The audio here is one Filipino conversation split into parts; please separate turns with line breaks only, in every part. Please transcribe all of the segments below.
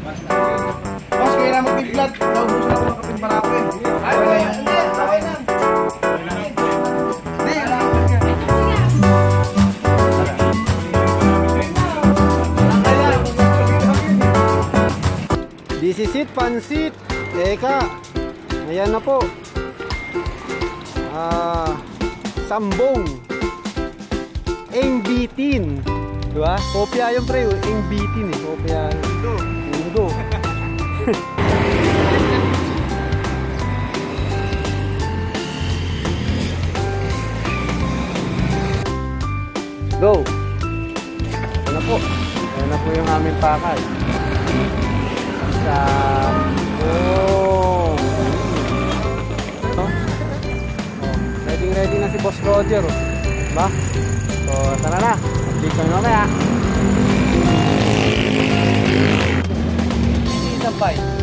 Boss, kaya na mag-vlog. Naubusan ako ng kapit barako eh. Ay, wala yan. Okay lang. Hindi, wala ako.
This is it, pansit. Teka. Ayan na po. Sambong. Engbitin. Diba? Kopya yung pre. Engbitin eh. Kopya. Mundo. Go. Ayan na po. Ayan na po yung aming pakay. Sambong. Ready na si Boss Roger. Diba? So, tara na. Update ko naman kaya.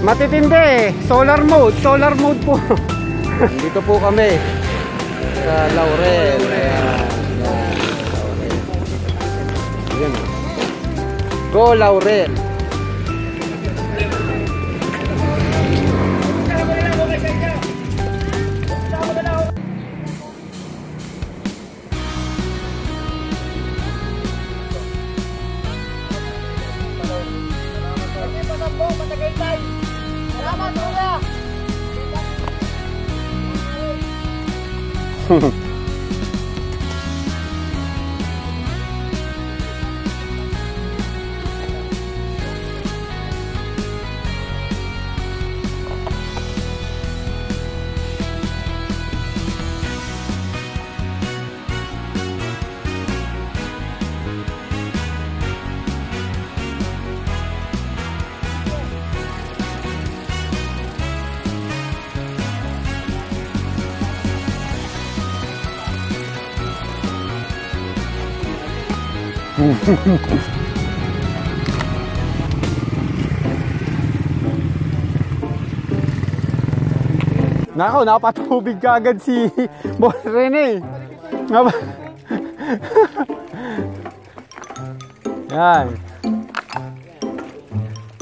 Matitindi eh. Solar mode po. Dito po kami sa Laurel. Ayan. Go Laurel. Nako, napatubig ka agad si Boss Rene. Yan.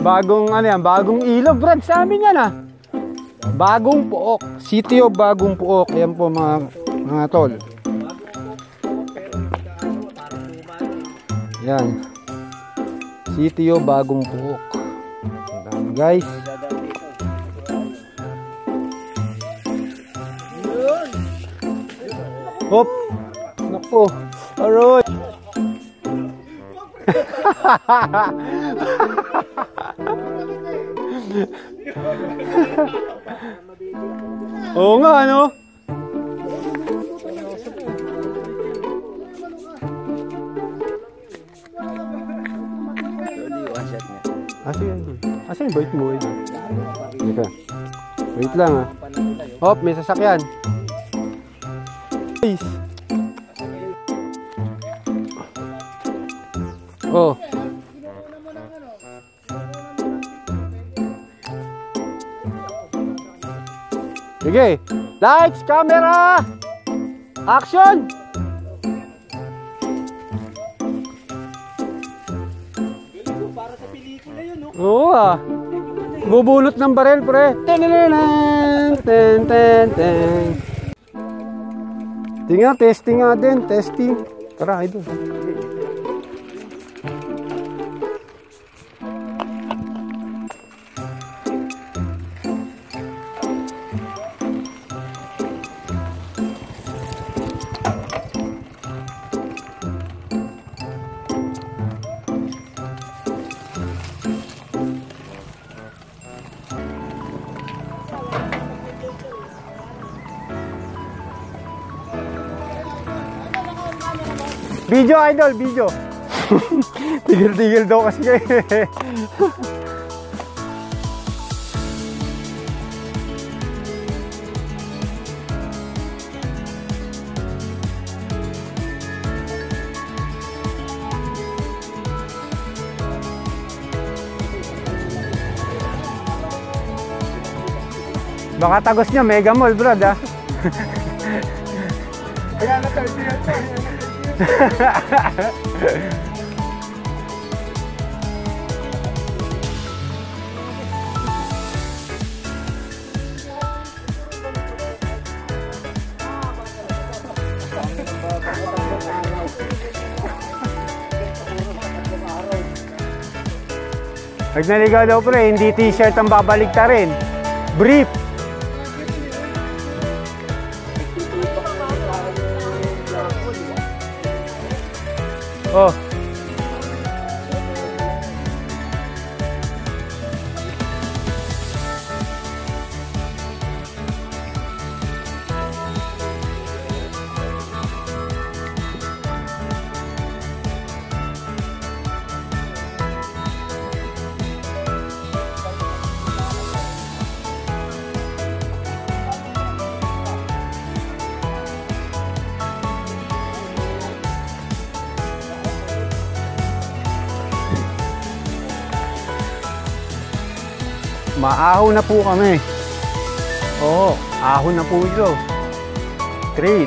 Bagong ano yan, bagong ilog Brad sa amin yan ah. Bagong Puok, City of Bagong Puok. Yan po mga tol. Yan. City of Bagong Puok. Yan guys. Hop. Nako. Aroy. Oo nga ano. Asan yung bait mo? Teka. Wait lang ah. Hop, may sasakyan. Please. Oh. Sige. Lights, camera. Action.
Para sa pelikula yun, no?
Oo ah. Bubulot ng barel, pre. Tingnan, testing nga din. Testing. Tara, idol. Video idol, video. Tigil-tigil daw kasi kayo. Baka tagos niya, Mega Mall, brad, ah.
Kaya na-tarsiyan pa.
Pag naligaw daw pre, hindi t-shirt ang babalikta rin. Brief. Oh. Maahon na po kami. Oo, ahon na po ito. Trail.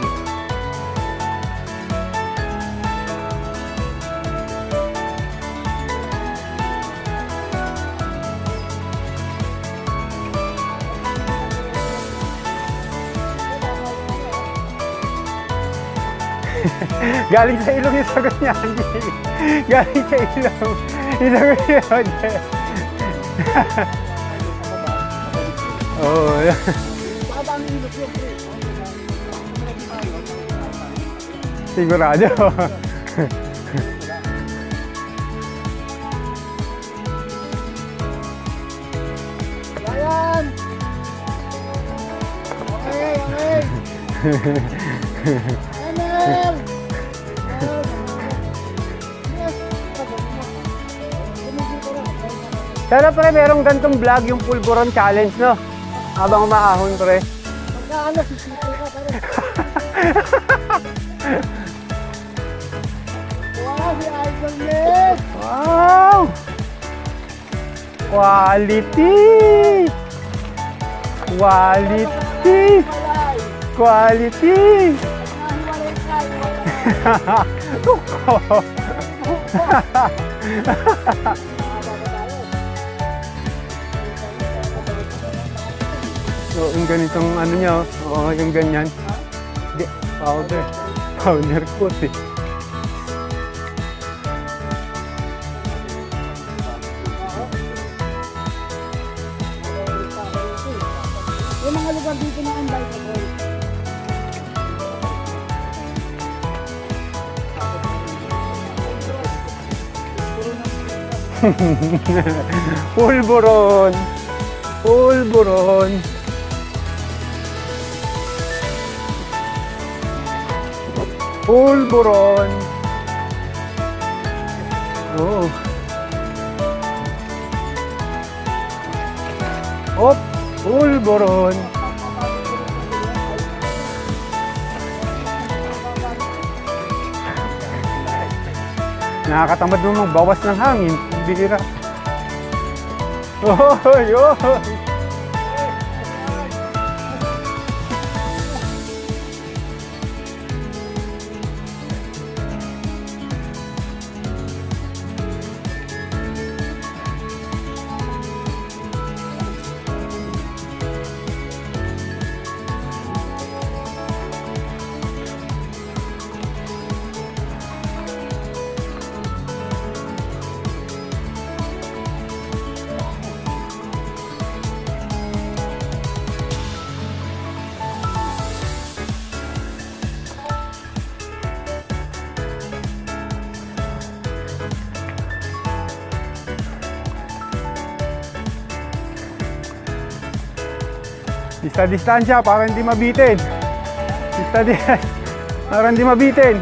Galing sa ilong yung sagot niya, Andy. Galing sa ilong. Yung sagot niya, Andy. Oh, yeah. Sigurado.
Ayan! Okay, okay! Emel!
Sana pre, merong gantong vlog yung Pulburon Challenge, no? Habang umaahon pre.
Pagkaano, sisipil ka pare. Wow, si Idol Nick!
Wow! Quality! Quality! Quality! Tuko! So, yung ganitong ano niya, oo, yung ganyan. Hindi, powder. Powder coat eh.
Yung mga lugar dito na ang bike ko.
Pulburon! Pulburon! Pulburon! Oh! Op! Pulburon! Nakakatamad mo magbawas ng hangin. Bihira. Oy! Oy! Distansya para hindi mabitin. Para hindi mabitin.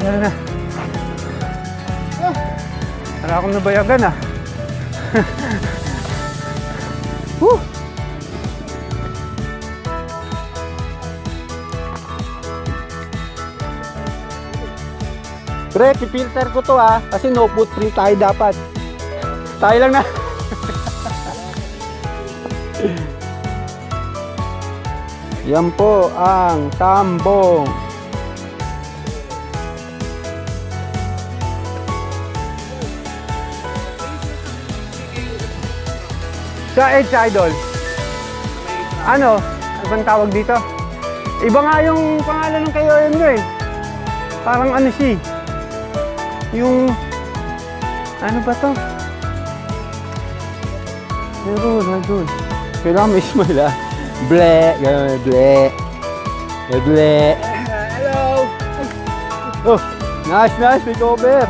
Ano na. Para akong nabayagan ah. Pre, i-filter ko to ah. Kasi no footprint tayo dapat. Tayo lang na. Yan po ang tambong. Sa Edge Idol. Ano? Ano bang tawag dito? Iba nga yung pangalan ng KOM nyo eh. Parang ano siya, yung, ano ba to? Meron. Kailangan may smile ah. Ble, gano'n, ble. Ble.
Hello!
Oh, nice, may cover.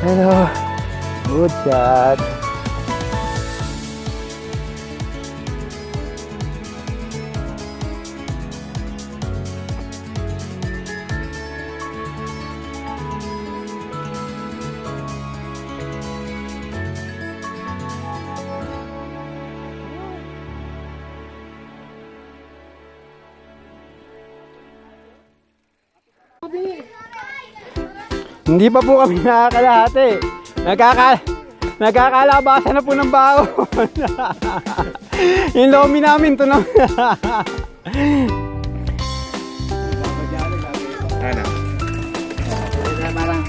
Hello. Good shot. Hindi pa po kami nakakalahati. Nagkakalabasan na po ng baon. Yung lomi namin to na.
Ano?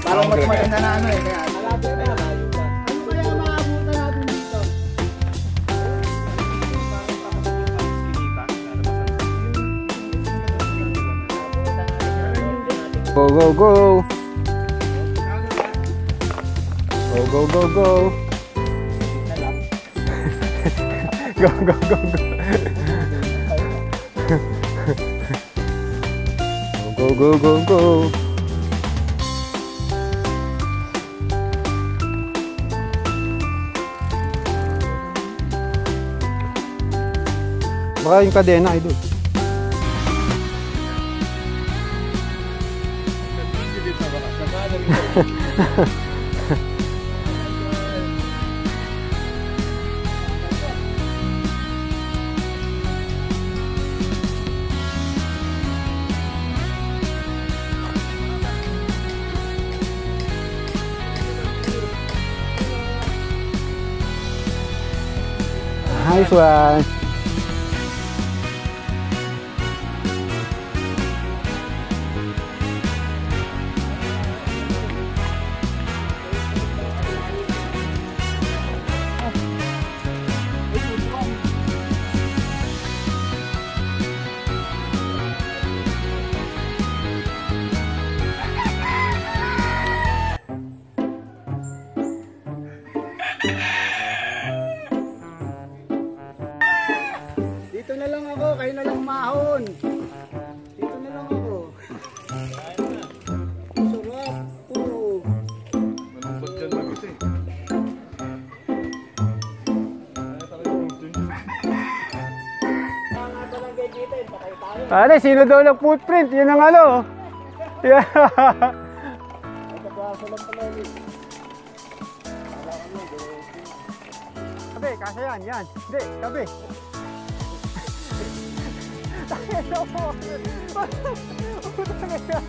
Parang mas maganda na ano eh. Kaya malapit na. Ano ba yung maabutan natin dito?
Go, go, go. Go, go, go, go. Go, go, go, go. Go, go, go, go. Baka yung kadena ay doon. Nice one.
Dito na lang ako, kayo na lang mahon. Dito na lang ako. Sarap po. Malambot dyan lang ito eh.
Pare, sino daw nag-footprint? Yun ang ano. Yeah. Tabi, kasi yan. Hindi, tabi. Ano ko puta siya?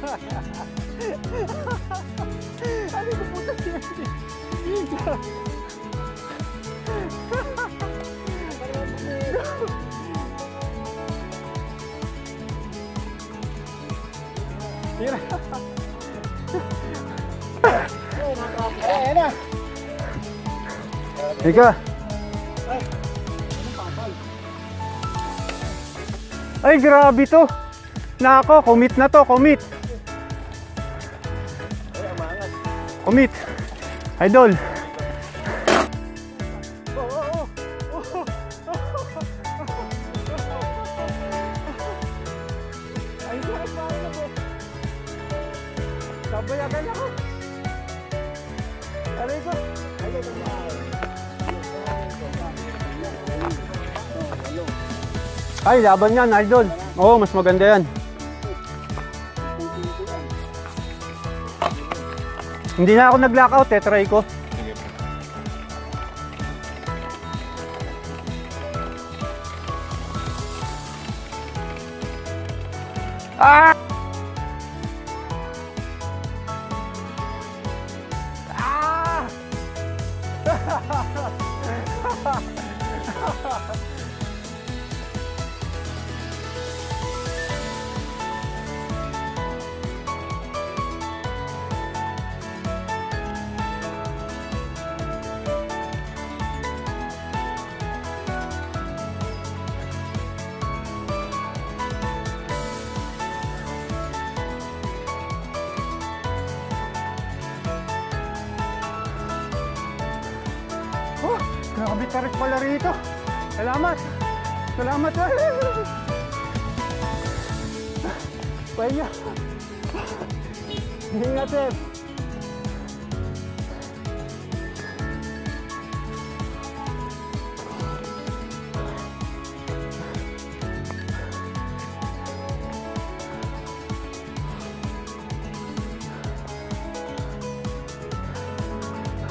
Ika. Ay, grabe to. Nako, commit na to, commit. Commit. Idol. Sabayagan ako. Aray ko. Ay, laban yan, idol. Oo, mas maganda yan. Hindi na ako nag-lockout eh, try ko. Ah! Nakabitarik pala rito. Salamat. Salamat. Pahinga. Ingat, sir.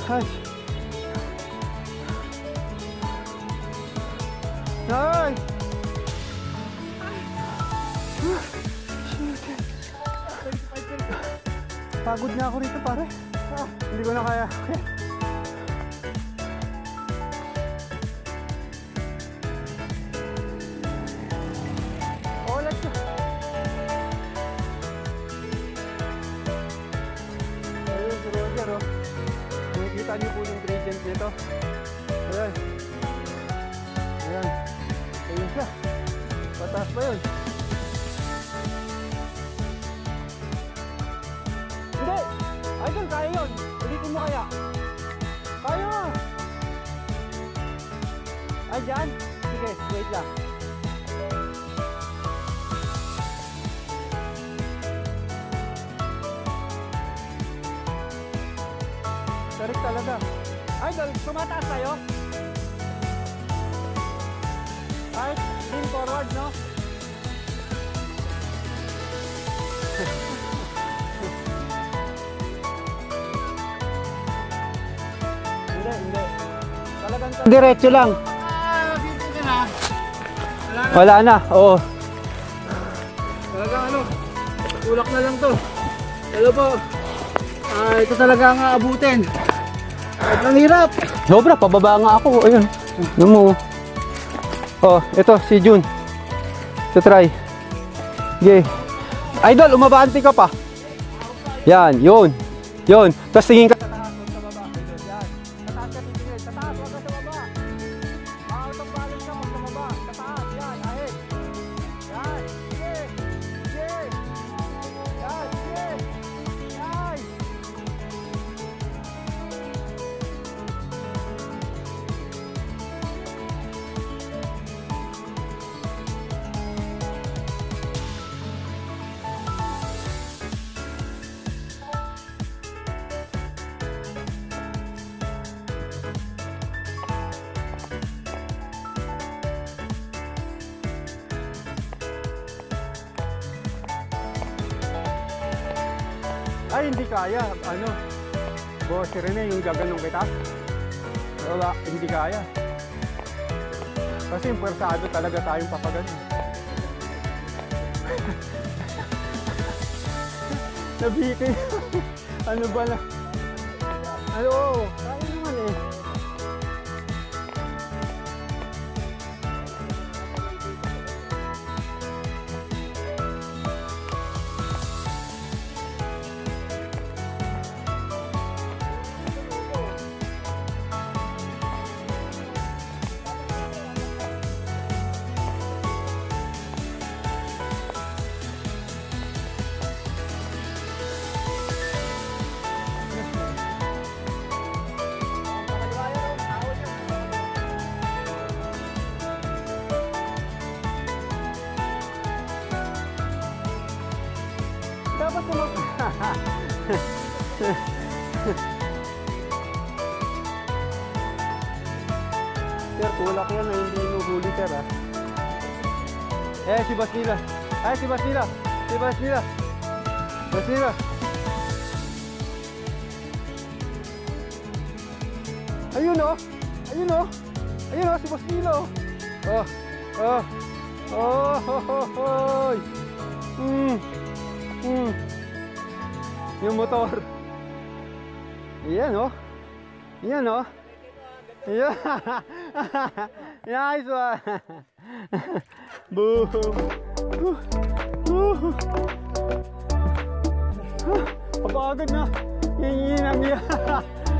Ay. Ay. Pagod na ako rito, pare. Hindi ko na kaya. Okay. Oh, let's go. Ayun, si Roger, oh. Nakikita niyo po yung gradient dito. Ayan. Ayan. Ayun siya. Pataas pa yun. Hindi! Idol, kaya yun. Ulitin mo kaya. Kaya nga. Ay, dyan? Sige, wait lang. Tarik talaga. Idol, tumataas tayo. Ay, lean forward, no? Hindi. Talagang diretso lang.
Dito ka na.
Wala na, oo.
Talagang ano, tulak na lang to. Hello po. Ito talaga ang aabutin. At ang hirap.
Sobra, pababa nga ako. Ayun. Ano mo? Oh, ito, si Jun. So try. Okay. Idol, umabante ka pa. Yan, yun. Yun. Tapos tingin ka sa taas, sa baba. Yan. Sa taas ka titingin. Sa taas, huwag ka sa baba. Out of balance ka, huwag sa baba. Sa taas, yan, ahead. Yan, sige. Sige. Yan, sige. Yan. Ay, hindi kaya. Ano? Boss Rene, yung gaganong kita. Wala, hindi kaya. Kasi yung pwersado talaga tayong papagano. Nabitin. Ano ba na? Ano? Kaya naman eh. Dapat kumag... Sir, tulak yan na hindi inuhuli, sir, ha? Eh, si Basila. Ay, si Basila. Si Basila. Basila. Ayun, oh. Ayun, oh. Ayun, oh, si Basila, oh. Oh. Oh. Oh, ho, ho, hoy. Yung motor. Ayan, oh. Ayan, oh. Ayan. Nice one. Boom. Kapagod na. Hinginang yan.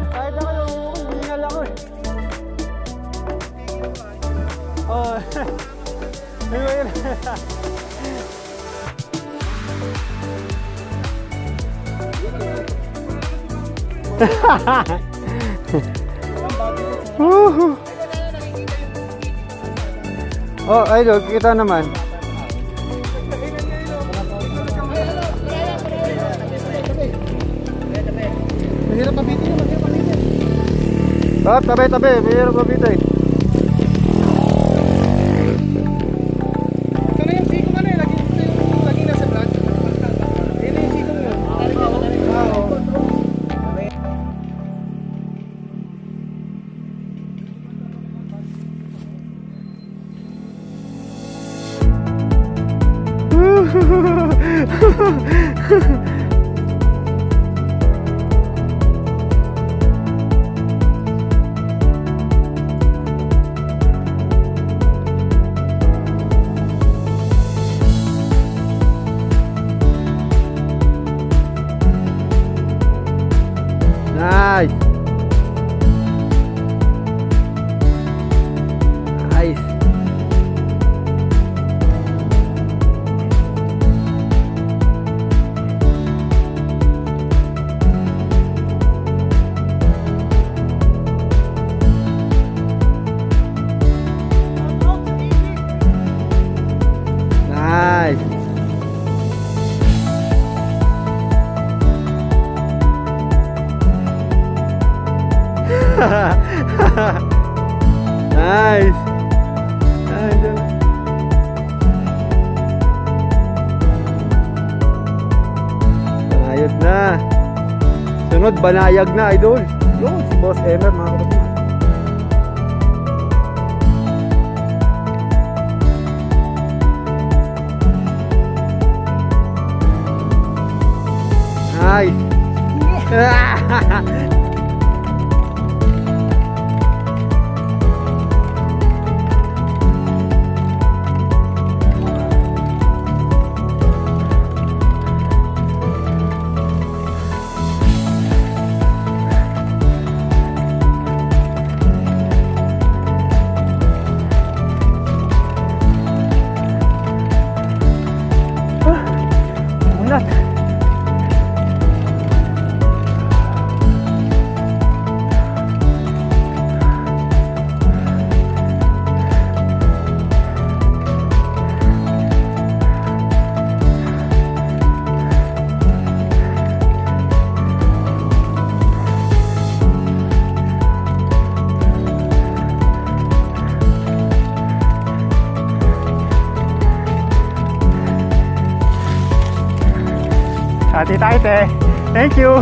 Kahit ako yung hingal ako eh. Oh. Ayun. Woohoo! Oh, idol, kita naman.
Mahirap mabitin naman, mahirap mabitin.
Oh, tabi, mahirap mabito eh.
Ito na yung siko ka na eh, lagi nasa vlog. Ito yung siko mo.
Nice. Nice. Nice. Nice. Banayad na. Sunod, banayag na, idol. Yun, si Boss Emer, mga kapatid. Nice. Unat.
Ate Taite, thank you.